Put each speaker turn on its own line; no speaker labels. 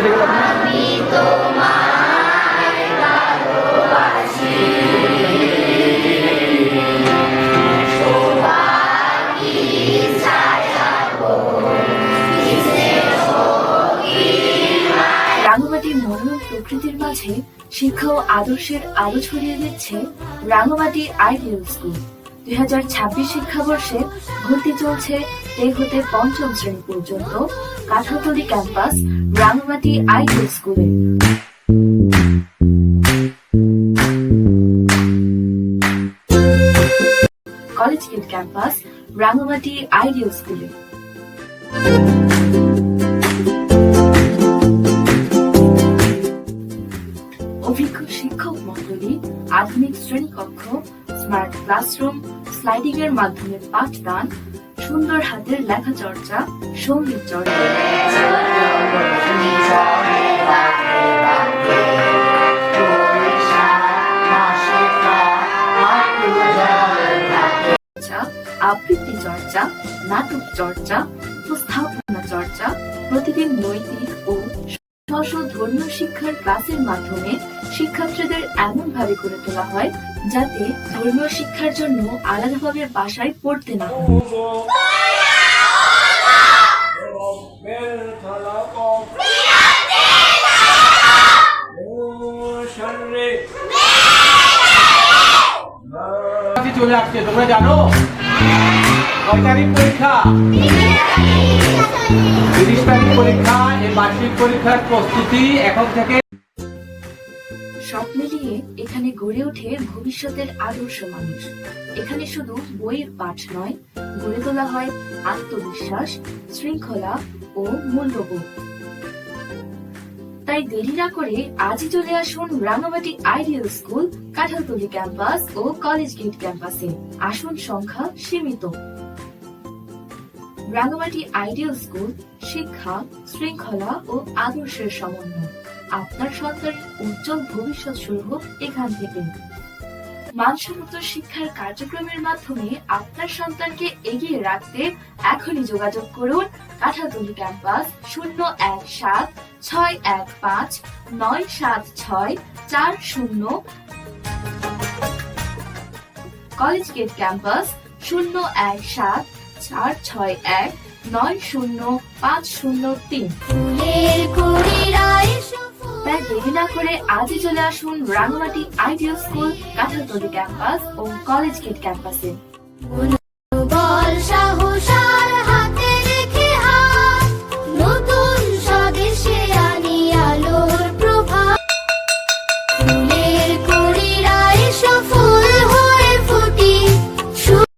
কেটে গেল।
রাঙামাটির মনোরম প্রকৃতির মাঝে শিক্ষা ও আদর্শের আলো ছড়িয়ে দিচ্ছে রাঙামাটি আইডিয়াল স্কুল। 2026 শিক্ষাবর্ষে ভর্তি চলছে প্লে হতে পঞ্চম শ্রেণী পর্যন্ত কাঁঠালতলী ক্যাম্পাস রাঙামাটি আইডিয়াল স্কুলে। College gate campus Rangamati ideal স্কুলে। অভিজ্ঞ শিক্ষক মণ্ডলী, আধুনিক শ্রেণীকক্ষ, স্মার্ট ক্লাসরুম, স্লাইডিং এর মাধ্যমে পাঠদান, সুন্দর হাতের লেখা চর্চা, সঙ্গীত চর্চা, আবৃত্তি চর্চা, নাটক চর্চা, উপস্থাপনা চর্চা, প্রতিদিন নৈতিক ও ধর্মীয় শিক্ষার ক্লাসের মাধ্যমে শিক্ষার্থীদের এমন ভাবে করে তোলা হয় যাতে ধর্মীয় শিক্ষার জন্য আলাদাভাবে বাসায় পড়তে না হয়।
চলে আসছে, তোমরা জানো কয় তারিখ পরীক্ষা? 30 তারিখ পরীক্ষা। এই বার্ষিক পরীক্ষার প্রস্তুতি এখন থেকে।
সব মিলিয়ে এখানে গড়ে ওঠে ভবিষ্যতের আদর্শ মানুষ। এখানে শুধু বইয়ের পাঠ নয়, গড়ে তোলা হয় আত্মবিশ্বাস, শৃঙ্খলা ও মূল্যবোধ। তাই দেরি না করে আজই চলে আসুন Rangamati ideal school, Kanthaltali campus ও কলেজ গেট ক্যাম্পাসে। আসন সংখ্যা সীমিত। রাঙামাটি আইডিয়াল স্কুল শিক্ষা, শৃঙ্খলা ও আদর্শের সমন্বয়। আপনার সন্তানের উজ্জ্বল ভবিষ্যৎ শুরু হোক এখান থেকে। মানসম্মত শিক্ষার কার্যক্রমের মাধ্যমে আপনার সন্তানকে এগিয়ে রাখতে এখনই যোগাযোগ করুন Kanthaltali campus 015-615-976-40, college gate campus 017-461-90503। তাই দেরি না করে আজই চলে আসুন Rangamati ideal school, Kanthaltali campus ও কলেজ গেট ক্যাম্পাসে।